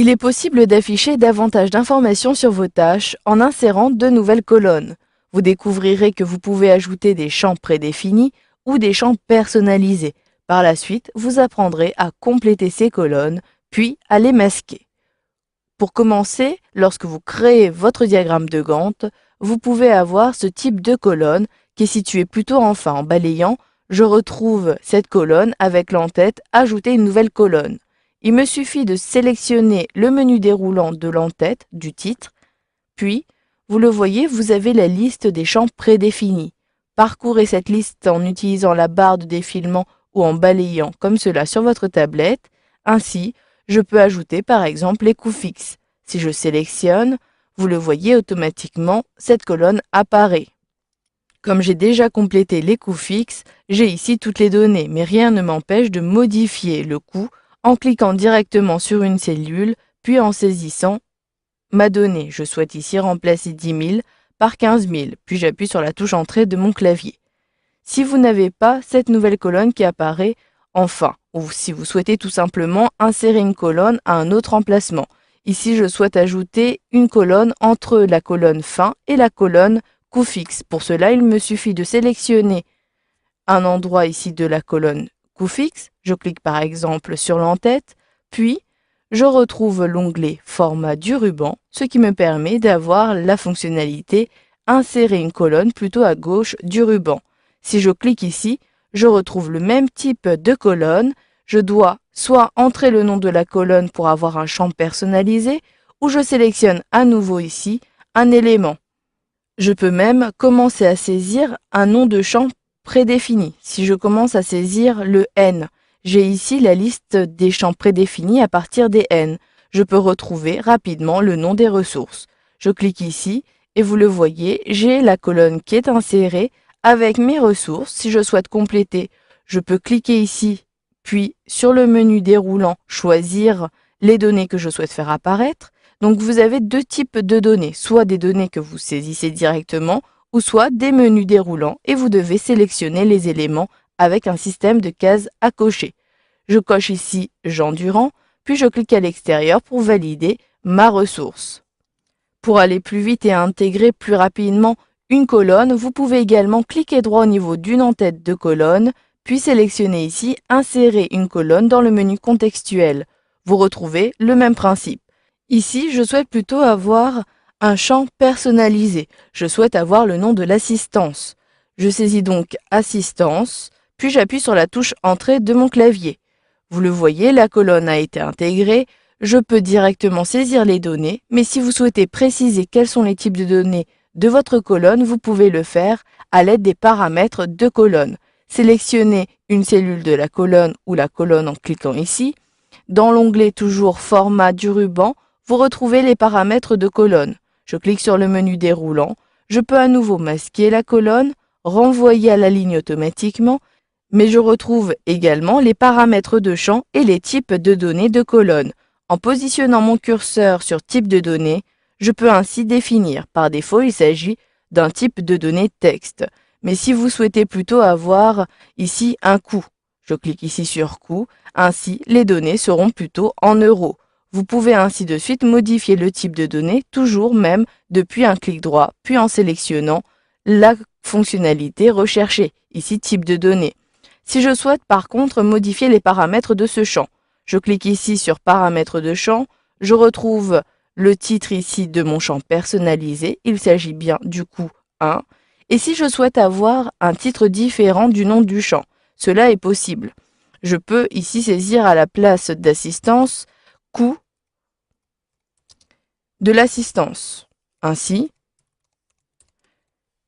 Il est possible d'afficher davantage d'informations sur vos tâches en insérant de nouvelles colonnes. Vous découvrirez que vous pouvez ajouter des champs prédéfinis ou des champs personnalisés. Par la suite, vous apprendrez à compléter ces colonnes, puis à les masquer. Pour commencer, lorsque vous créez votre diagramme de Gantt, vous pouvez avoir ce type de colonne qui est situé plutôt en fin. En balayant, je retrouve cette colonne avec l'entête « Ajouter une nouvelle colonne ». Il me suffit de sélectionner le menu déroulant de l'entête, du titre, puis, vous le voyez, vous avez la liste des champs prédéfinis. Parcourez cette liste en utilisant la barre de défilement ou en balayant comme cela sur votre tablette. Ainsi, je peux ajouter par exemple les coûts fixes. Si je sélectionne, vous le voyez automatiquement, cette colonne apparaît. Comme j'ai déjà complété les coûts fixes, j'ai ici toutes les données, mais rien ne m'empêche de modifier le coût en cliquant directement sur une cellule, puis en saisissant ma donnée. Je souhaite ici remplacer 10 000 par 15 000, puis j'appuie sur la touche Entrée de mon clavier. Si vous n'avez pas cette nouvelle colonne qui apparaît en fin, ou si vous souhaitez tout simplement insérer une colonne à un autre emplacement. Ici, je souhaite ajouter une colonne entre la colonne fin et la colonne coût fixe. Pour cela, il me suffit de sélectionner un endroit ici de la colonne coût fixe. Je clique par exemple sur l'entête, puis je retrouve l'onglet Format du ruban, ce qui me permet d'avoir la fonctionnalité Insérer une colonne plutôt à gauche du ruban. Si je clique ici, je retrouve le même type de colonne. Je dois soit entrer le nom de la colonne pour avoir un champ personnalisé, ou je sélectionne à nouveau ici un élément. Je peux même commencer à saisir un nom de champ prédéfini. Si je commence à saisir le N, j'ai ici la liste des champs prédéfinis à partir des N. Je peux retrouver rapidement le nom des ressources. Je clique ici et vous le voyez, j'ai la colonne qui est insérée avec mes ressources. Si je souhaite compléter, je peux cliquer ici, puis sur le menu déroulant, choisir les données que je souhaite faire apparaître. Donc vous avez deux types de données, soit des données que vous saisissez directement, ou soit des menus déroulants et vous devez sélectionner les éléments avec un système de cases à cocher. Je coche ici Jean Durand, puis je clique à l'extérieur pour valider ma ressource. Pour aller plus vite et intégrer plus rapidement une colonne, vous pouvez également cliquer droit au niveau d'une en-tête de colonne, puis sélectionner ici Insérer une colonne dans le menu contextuel. Vous retrouvez le même principe. Ici, je souhaite plutôt avoir un champ personnalisé. Je souhaite avoir le nom de l'assistance. Je saisis donc Assistance, puis j'appuie sur la touche Entrée de mon clavier. Vous le voyez, la colonne a été intégrée. Je peux directement saisir les données, mais si vous souhaitez préciser quels sont les types de données de votre colonne, vous pouvez le faire à l'aide des paramètres de colonne. Sélectionnez une cellule de la colonne ou la colonne en cliquant ici. Dans l'onglet toujours Format du ruban, vous retrouvez les paramètres de colonne. Je clique sur le menu déroulant. Je peux à nouveau masquer la colonne, renvoyer à la ligne automatiquement, mais je retrouve également les paramètres de champ et les types de données de colonne. En positionnant mon curseur sur type de données, je peux ainsi définir. Par défaut, il s'agit d'un type de données texte. Mais si vous souhaitez plutôt avoir ici un coût, je clique ici sur coût, ainsi les données seront plutôt en euros. Vous pouvez ainsi de suite modifier le type de données, toujours même depuis un clic droit, puis en sélectionnant la fonctionnalité recherchée, ici type de données. Si je souhaite par contre modifier les paramètres de ce champ, je clique ici sur paramètres de champ, je retrouve le titre ici de mon champ personnalisé, il s'agit bien du coup 1. Et si je souhaite avoir un titre différent du nom du champ, cela est possible. Je peux ici saisir à la place d'assistance coût de l'assistance. Ainsi,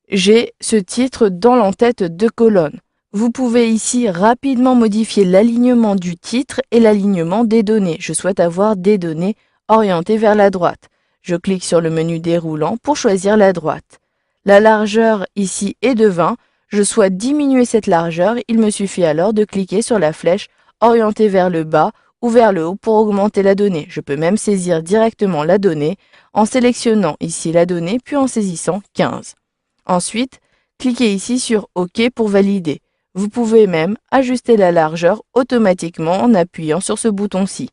j'ai ce titre dans l'entête de colonne. Vous pouvez ici rapidement modifier l'alignement du titre et l'alignement des données. Je souhaite avoir des données orientées vers la droite. Je clique sur le menu déroulant pour choisir la droite. La largeur ici est de 20. Je souhaite diminuer cette largeur. Il me suffit alors de cliquer sur la flèche orientée vers le bas ou vers le haut pour augmenter la donnée. Je peux même saisir directement la donnée en sélectionnant ici la donnée puis en saisissant 15. Ensuite, cliquez ici sur OK pour valider. Vous pouvez même ajuster la largeur automatiquement en appuyant sur ce bouton-ci.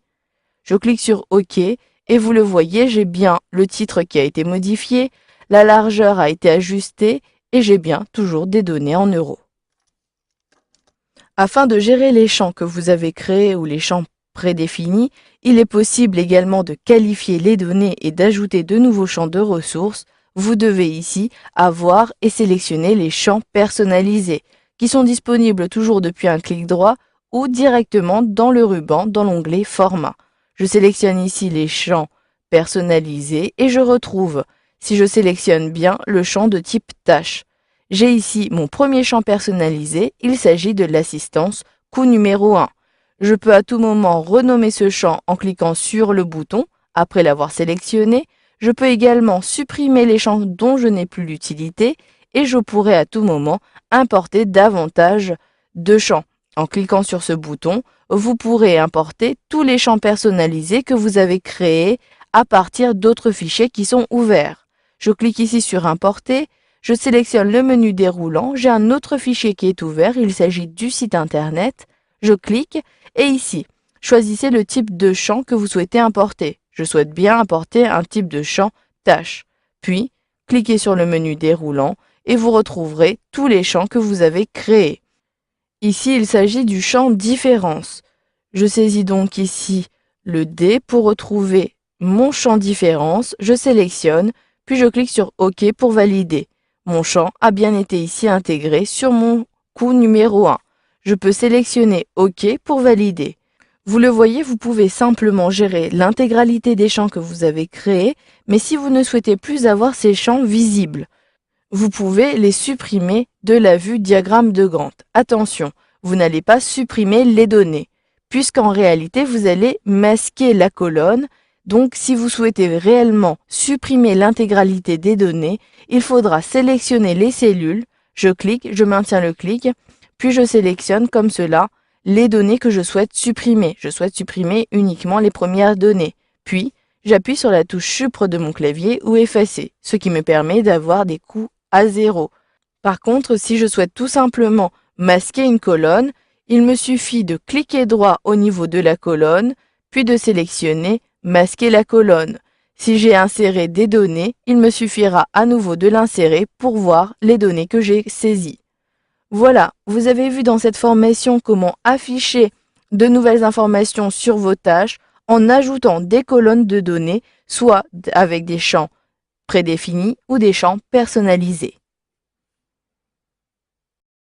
Je clique sur OK et vous le voyez, j'ai bien le titre qui a été modifié, la largeur a été ajustée et j'ai bien toujours des données en euros. Afin de gérer les champs que vous avez créés ou les champs prédéfinis, il est possible également de qualifier les données et d'ajouter de nouveaux champs de ressources. Vous devez ici avoir et sélectionner les champs personnalisés qui sont disponibles toujours depuis un clic droit ou directement dans le ruban dans l'onglet Format. Je sélectionne ici les champs personnalisés et je retrouve, si je sélectionne bien, le champ de type tâche. J'ai ici mon premier champ personnalisé, il s'agit de l'assistance coût numéro 1. Je peux à tout moment renommer ce champ en cliquant sur le bouton après l'avoir sélectionné. Je peux également supprimer les champs dont je n'ai plus l'utilité et je pourrai à tout moment importer davantage de champs. En cliquant sur ce bouton, vous pourrez importer tous les champs personnalisés que vous avez créés à partir d'autres fichiers qui sont ouverts. Je clique ici sur Importer. Je sélectionne le menu déroulant, j'ai un autre fichier qui est ouvert, il s'agit du site internet. Je clique et ici, choisissez le type de champ que vous souhaitez importer. Je souhaite bien importer un type de champ tâche. Puis, cliquez sur le menu déroulant et vous retrouverez tous les champs que vous avez créés. Ici, il s'agit du champ différence. Je saisis donc ici le D pour retrouver mon champ différence, je sélectionne, puis je clique sur OK pour valider. Mon champ a bien été ici intégré sur mon coût numéro 1. Je peux sélectionner OK pour valider. Vous le voyez, vous pouvez simplement gérer l'intégralité des champs que vous avez créés, mais si vous ne souhaitez plus avoir ces champs visibles, vous pouvez les supprimer de la vue diagramme de Gantt. Attention, vous n'allez pas supprimer les données, puisqu'en réalité, vous allez masquer la colonne. Donc, si vous souhaitez réellement supprimer l'intégralité des données, il faudra sélectionner les cellules. Je clique, je maintiens le clic, puis je sélectionne comme cela les données que je souhaite supprimer. Je souhaite supprimer uniquement les premières données. Puis, j'appuie sur la touche Suppre de mon clavier ou Effacer, ce qui me permet d'avoir des coûts à 0. Par contre, si je souhaite tout simplement masquer une colonne, il me suffit de cliquer droit au niveau de la colonne, puis de sélectionner Masquer la colonne. Si j'ai inséré des données, il me suffira à nouveau de l'insérer pour voir les données que j'ai saisies. Voilà, vous avez vu dans cette formation comment afficher de nouvelles informations sur vos tâches en ajoutant des colonnes de données, soit avec des champs prédéfinis ou des champs personnalisés.